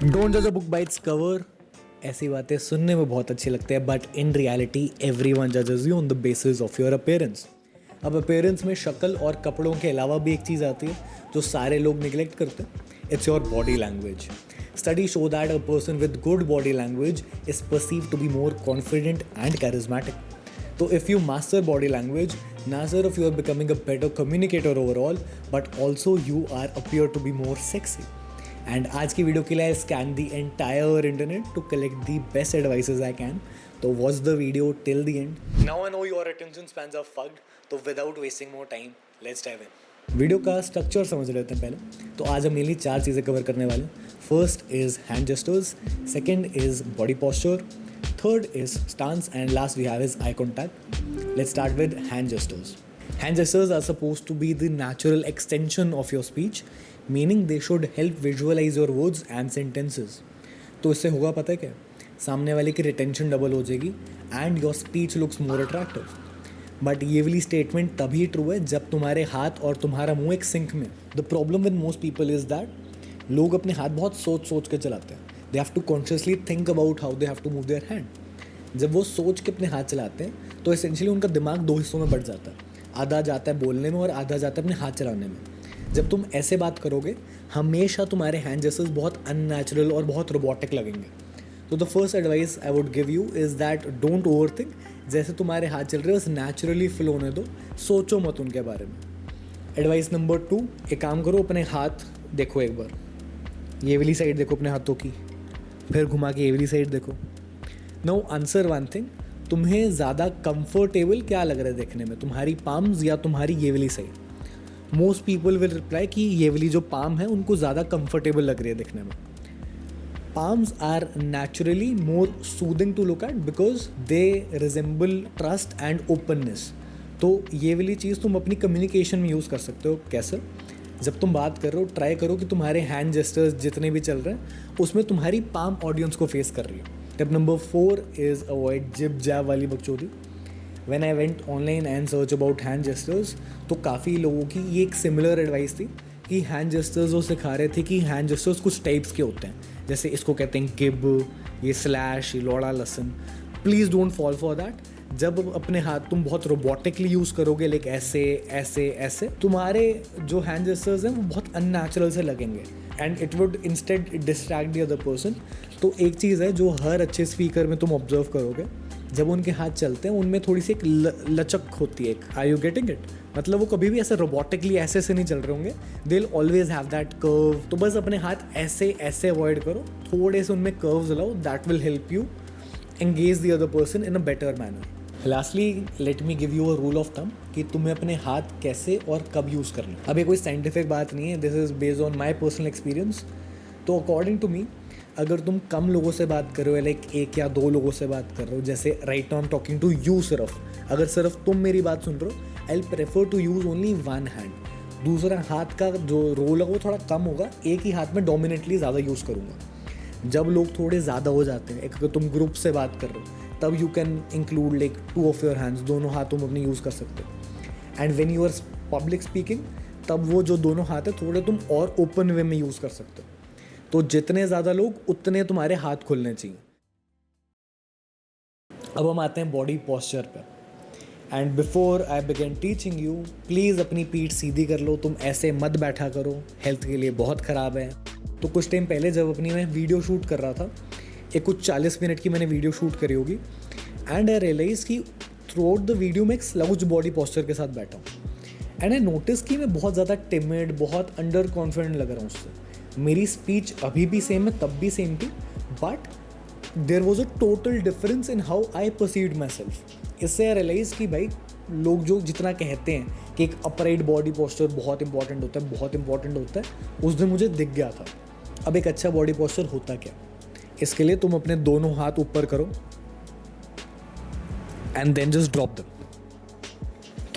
Don't जज a book by its cover. ऐसी बातें सुनने में बहुत अच्छी लगती है, बट इन रियलिटी एवरीवन जजेस you on the basis of your appearance. अब अपीयरेंस में शक्ल और कपड़ों के अलावा भी एक चीज़ आती है जो सारे लोग निगलेक्ट करते हैं। It's your body language. Study show that a person with good body language is perceived to be more confident and charismatic. तो if you master body language, ना सिर्फ you are becoming a better communicator overall, but also you are appear to be more sexy. And आज की video के लिए I scan the entire internet to collect the best advices I can. तो watch the video till the end. Now I know your attention spans are fucked, तो without wasting more time let's dive in. Video का structure समझ लेते हैं पहले। तो आज हम मेनली 4 चीज़ें कवर करने वाले हैं। First is hand gestures, second is body posture, third is stance, and last we have is eye contact. Let's start with hand gestures. Hand gestures are supposed to be the natural extension of your speech, meaning they should help visualize your words and sentences. तो इससे होगा पता है क्या? सामने वाले की retention double हो जाएगी and your speech looks more attractive. But ये वाली स्टेटमेंट तभी ट्रू है जब तुम्हारे हाथ और तुम्हारा मुंह एक सिंक में. The problem with most people is that लोग अपने हाथ बहुत सोच के चलाते हैं. They have to consciously think about how they have to move their hand. जब वो सोच के अपने हाथ चलाते हैं तो एसेंशियली उनका दिमाग 2 हिस्सों में बढ़ जाता है. आधा जाता है बोलने में और आधा जाता है अपने हाथ चलाने में. जब तुम ऐसे बात करोगे हमेशा तुम्हारे हैंड जेस्चर्स बहुत अननेचुरल और बहुत रोबोटिक लगेंगे. तो the first advice I would give you is that don't over think. जैसे तुम्हारे हाथ चल रहे हैं बस नेचुरली फ्लो होने दो, सोचो मत उनके बारे में. एडवाइस नंबर 2, एक काम करो, अपने हाथ देखो एक बार. ये वाली साइड देखो अपने हाथों की, फिर घुमा के ये वाली साइड देखो. नाउ आंसर वन थिंग, तुम्हें ज़्यादा कंफर्टेबल क्या लग रहा है देखने में, तुम्हारी पाम्स या तुम्हारी ये वाली side? Most people will reply कि ये वाली जो पाम है उनको ज़्यादा कंफर्टेबल लग रही है देखने में. Palms are naturally more soothing to look at because they resemble trust and openness. तो ये वाली चीज़ तुम अपनी कम्युनिकेशन में यूज़ कर सकते हो. कैसे? जब तुम बात कर रहे हो ट्राई करो कि तुम्हारे हैंड जेस्चर्स जितने भी चल रहे हैं उसमें तुम्हारी पाम ऑडियंस को फेस कर रही है. Step number 4 is avoid jib jab वाली बकचोदी. When I went online and search about hand gestures, तो काफ़ी लोगों की ये एक सिमिलर एडवाइस थी कि हैंड जेस्चर्स वो सिखा रहे थे कि हैंड जेस्चर्स कुछ टाइप्स के होते हैं. जैसे इसको कहते हैं गिब, ये स्लैश, ये लौड़ा लसन. Please don't fall for that. जब अपने हाथ तुम बहुत रोबोटिकली यूज़ करोगे, लाइक ऐसे ऐसे ऐसे, तुम्हारे जो हैंड जेस्चर्स हैं वो बहुत अननेचुरल से लगेंगे and it would instead distract the other person. तो एक चीज़ है जो हर अच्छे स्पीकर में तुम ऑब्जर्व करोगे, जब उनके हाथ चलते हैं उनमें थोड़ी सी एक लचक होती है. Are you getting it? मतलब वो कभी भी ऐसे रोबोटिकली ऐसे से नहीं चल रहे होंगे. They will always have that curve. तो बस अपने हाथ ऐसे ऐसे अवॉइड करो, थोड़े से उनमें कर्व्स लाओ. That will help you engage the other person in a better manner. Lastly let me give you a rule of thumb कि तुम्हें अपने हाथ कैसे और कब यूज़ करना. अब ये कोई साइंटिफिक बात नहीं है, this is based on my personal experience. तो अकॉर्डिंग टू मी, अगर तुम कम लोगों से बात कर रहे हो, लाइक 1 या 2 लोगों से बात कर रहे हो, जैसे right now I am talking to you, अगर सिर्फ तुम मेरी बात सुन रहे हो, I will prefer to use only one hand. दूसरा हाथ का जो रोल है वो थोड़ा कम होगा, एक ही हाथ में डोमिनेटली ज़्यादा यूज़ करूँगा. जब लोग थोड़े ज़्यादा हो जाते हैं, अगर तुम ग्रुप से बात कर रहे हो, तब you can include like 2 of your hands. दोनों हाथ तुम अपने यूज़ कर सकते हो. And when you are public speaking, तब वो जो दोनों हाथ है थोड़े तुम और ओपन वे में यूज़ कर सकते हो. तो जितने ज़्यादा लोग उतने तुम्हारे हाथ खुलने चाहिए. अब हम आते हैं बॉडी पॉस्चर पे. And before I begin teaching you, please अपनी पीठ सीधी कर लो. तुम ऐसे मत बैठा करो, हेल्थ के लिए बहुत ख़राब है. तो कुछ टाइम पहले जब अपनी मैं वीडियो शूट कर रहा था, एक कुछ 40 मिनट की मैंने वीडियो शूट करी होगी, एंड आई रियलाइज़ कि थ्रू आउट द वीडियो में एक स्लाउच बॉडी पॉस्चर के साथ बैठा हूँ. एंड आई नोटिस कि मैं बहुत ज़्यादा टिमिड, बहुत अंडर कॉन्फिडेंट लग रहा हूँ उससे. मेरी स्पीच अभी भी सेम है, तब भी सेम थी, but there was a total difference in how I perceived myself. इससे आई रियलाइज़ कि भाई लोग जो जितना कहते हैं कि एक अपराइट बॉडी पोस्चर बहुत इंपॉर्टेंट होता है, बहुत इंपॉर्टेंट होता है, उस दिन मुझे दिख गया था. अब एक अच्छा बॉडी पोस्चर होता क्या? इसके लिए तुम अपने दोनों हाथ ऊपर करो and then just drop them.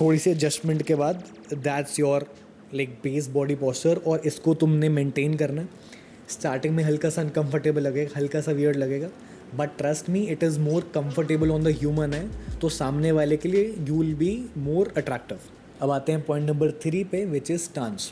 थोड़ी सी एडजस्टमेंट के बाद that's your like base body posture. और इसको तुमने मेंटेन करना है. स्टार्टिंग में हल्का सा अनकंफर्टेबल लगेगा, हल्का सा वियर्ड लगेगा, but trust me it is more comfortable on the human है. तो सामने वाले के लिए you will be more attractive. अब आते हैं पॉइंट नंबर 3 पे, विच इज़ स्टांस.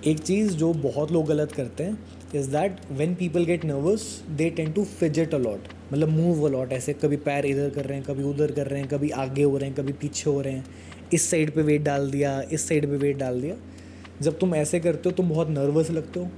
एक चीज़ जो बहुत लोग गलत करते हैं, is that when people get nervous they tend to fidget a lot, मतलब मूव अ लॉट, ऐसे कभी पैर इधर कर रहे हैं, कभी उधर कर रहे हैं, कभी आगे हो रहे हैं, कभी पीछे हो रहे हैं, इस साइड पे वेट डाल दिया, इस साइड पे वेट डाल दिया। जब तुम ऐसे करते हो तुम बहुत नर्वस लगते हो,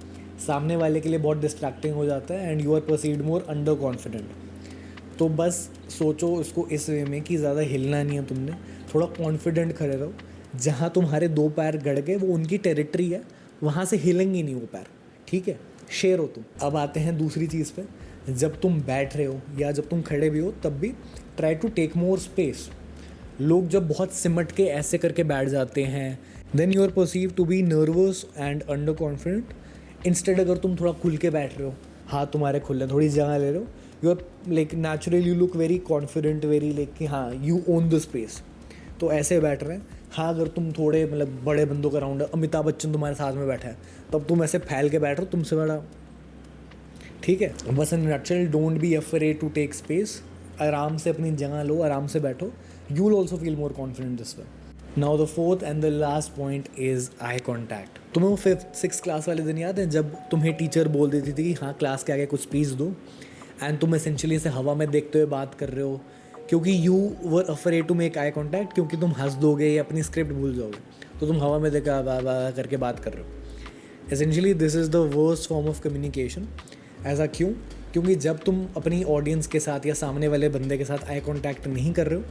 सामने वाले के लिए बहुत डिस्ट्रैक्टिंग हो जाता है, and you are perceived more underconfident. तो बस सोचो इसको इस वे में कि ज़्यादा हिलना नहीं है तुमने, थोड़ा कॉन्फिडेंट खड़े रहो। जहाँ तुम्हारे दो पैर गड़ गए वो उनकी टेरिटरी है, वहाँ से हिलेंगे नहीं वो पैर, ठीक है, शेर हो तुम। अब आते हैं दूसरी चीज़ पे, जब तुम बैठ रहे हो या जब तुम खड़े भी हो तब भी try to take more space. लोग जब बहुत सिमट के ऐसे करके बैठ जाते हैं, then you are perceive to be nervous and underconfident. Instead अगर तुम थोड़ा खुल के बैठ रहे हो, हाथ तुम्हारे खुले, थोड़ी जगह ले रहे हो, you are like naturally you look very confident, very like कि हाँ यू ओन द स्पेस। तो ऐसे बैठ रहे हैं। हाँ अगर तुम थोड़े मतलब बड़े बंदों का राउंड है, अमिताभ बच्चन तुम्हारे साथ में बैठा है, तब तुम ऐसे फैल के बैठ रहे हो, तुमसे बड़ा, ठीक है। बस in nutshell, don't be afraid to take space. आराम से अपनी जगह लो, आराम से बैठो, you will also feel more confident this way. Now the fourth and the last point is eye contact. तुम्हें वो 5th-6th क्लास वाले दिन याद है जब तुम्हें टीचर बोल देती थी कि हाँ क्लास के आगे कुछ स्पीच दो, एंड तुम एसेंशियली इसे हवा में देखते हुए बात कर रहे हो, क्योंकि you were afraid to make eye contact, क्योंकि तुम हंस दोगे या अपनी स्क्रिप्ट भूल जाओगे, तो तुम हवा में देखा बा करके बात कर रहे हो। Essentially this is the worst form of communication. ऐसा क्यों? क्योंकि जब तुम अपनी ऑडियंस के साथ या सामने वाले बंदे के साथ आई कॉन्टैक्ट नहीं कर रहे हो,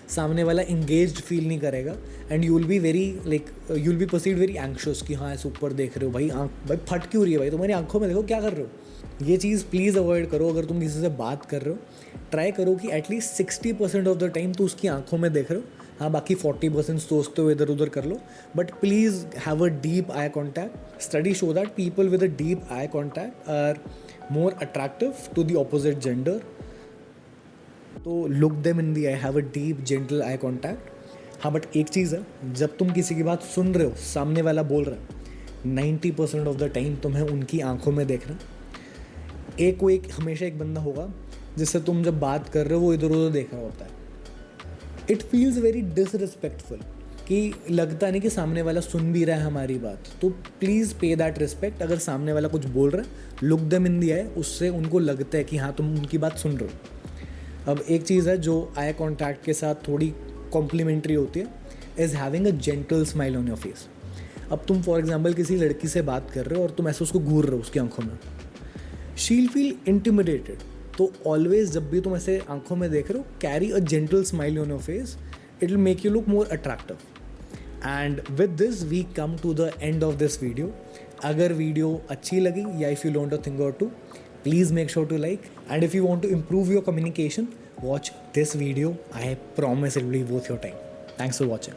सामने वाला इंगेज्ड फील नहीं करेगा, and you will be very like you will be perceived very anxious कि हाँ ऐसे ऊपर देख रहे हो, भाई भाई फट क्यों रही है, भाई तुम्हारी आंखों में देखो क्या कर रहे हो। ये चीज़ प्लीज़ अवॉइड करो। अगर तुम किसी से बात कर रहे हो, ट्राई करो कि एटलीस्ट 60% ऑफ द टाइम तो उसकी आंखों में देख रहे हो, हाँ बाकी 40% सोचते हुए इधर उधर कर लो, but please have a deep eye contact. Study show that people with a deep eye contact are more attractive to the opposite gender. तो look them in the eye, have a deep gentle eye contact. हाँ but एक चीज़ है, जब तुम किसी की बात सुन रहे हो, सामने वाला बोल रहा है, 90% ऑफ द टाइम तुम्हें उनकी आंखों में देखना। एक हमेशा एक बंदा होगा जिससे तुम जब बात कर रहे हो वो इधर उधर देख रहा होता है। इट फील्स वेरी डिसरिस्पेक्टफुल कि लगता नहीं कि सामने वाला सुन भी रहा है हमारी बात। तो प्लीज़ पे दैट रिस्पेक्ट। अगर सामने वाला कुछ बोल रहा है, लुक देम इन दी आई, उससे उनको लगता है कि हाँ तुम उनकी बात सुन रहे हो। अब एक चीज़ है जो आई कॉन्टैक्ट के साथ थोड़ी कॉम्प्लीमेंट्री होती है, is having a gentle smile on your face. अब तुम फॉर एग्जाम्पल किसी लड़की से बात कर रहे हो और तुम ऐसे उसको घूर रहे हो उसकी आंखों में, शी विल फील इंटिमिडेटेड। तो ऑलवेज जब भी तुम ऐसे आंखों में देख रहे हो, carry a gentle smile on your face, it will make you look more attractive. And with this we come to the end of this video. अगर वीडियो अच्छी लगी या if you learn a thing or two, please make sure to like, and if you want to improve your communication, watch this video. I promise it will be worth your time. Thanks for watching.